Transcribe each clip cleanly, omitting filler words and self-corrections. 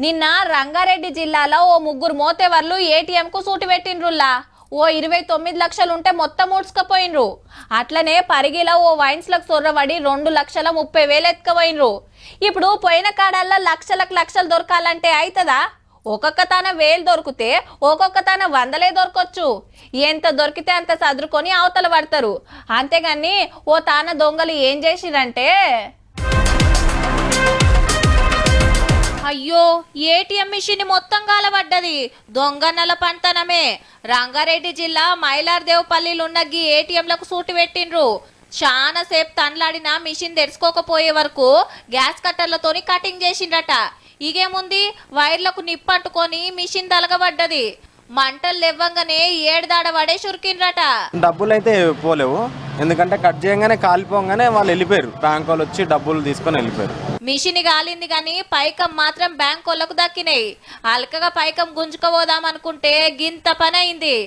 నిన్న రంగారెడ్డి జిల్లాలో ఓ ముగ్గురు మోతేవర్లు ఏటీఎంకు సూటి పెట్టిండ్రుల్లా. ఓ 29 లక్షలుంటే మొత్తం ఊడ్చుకపోయినరు. అట్లనే పరిగిలో ఓ వైన్స్లకు సొర్రబడి 2,30,000 ఎత్తుకపోయినరు. ఇప్పుడు పోయిన కాడల్లో లక్షలు దొరకాలంటే అవుతుందా? ఒక్కొక్క తాన 1000 దొరికితే ఒక్కొక్క తాన 100 దొరకొచ్చు. ఎంత దొరికితే అంత సదురుకొని అవతల పడతారు. అంతేగాని ఓ తాన దొంగలు ఏం చేసిరంటే, అయ్యో ఏటీఎం మిషన్ మొత్తం గాలబడ్డది. దొంగన్నల పంతనమే. రంగారెడ్డి జిల్లా మైలార్దేవ్పల్లిలున్న గీ ఏటీఎంలకు సూటి పెట్టిండ్రు. చాలా సేపు తన్లాడిన మిషన్ తెరుచుకోకపోయే వరకు గ్యాస్ కట్టర్లతోని కటింగ్ చేసిండ్రట. ఇగేముంది, వైర్లకు నిప్పంటుకొని మిషన్ తలగబడ్డది. మంటలు లేవ్వంగానే ఏడుదాడ పడే చురికిండ్రట. డబ్బులు అయితే పోలేవు, ఎందుకంటే కట్ చేయగానే కాలిపోగానే వాళ్ళు వెళ్ళిపోయారు. బ్యాంక్ వాళ్ళు వచ్చి డబ్బులు తీసుకొని వెళ్ళిపోయారు. మిషన్ గాలింది గాని పైకం మాత్రం బ్యాంక్ వాళ్ళకు దక్కినాయి. అలకగా పైకం గుంజుకపోదాం అనుకుంటే గింత పని అయింది.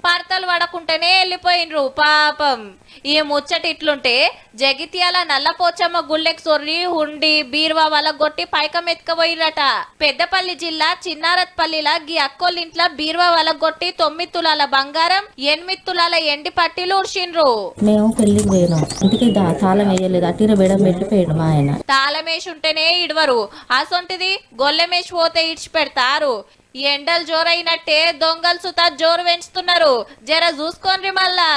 పడతలు పడకుంటేనే వెళ్ళిపోయినరు పాపం. ఈ ముచ్చటి ఇట్లుంటే జగిత్యాల నల్లపోచమ్మ గుళ్ళెకి సొర్రి హుండి బీరువా వలగొట్టి పైకం ఎత్తుకపోయిరట. పెద్దపల్లి జిల్లా చిన్నారత్పల్లిలా గీ అక్కోళ్ళింట్ల బీరువా వలగొట్టి 9 తులాల బంగారం 8 తులాల ఎండి పట్టీలు ఉడిచిండ్రు. మేము పెళ్లికి పోయినాం, ఇంటికి తాళం వేయలేదు, అట్టిన బెడం పెట్టిపోయాడు మా ఆయన. తాళమేసి ఉంటేనే ఇడవరు, అసొంటిది గొల్లెమేసి పోతే ఇడిచి పెడతారు. ఎండలు జోరైనట్టే దొంగలు సుతా జోరు పెంచుతున్నారు. జర చూసుకోండి మళ్ళా.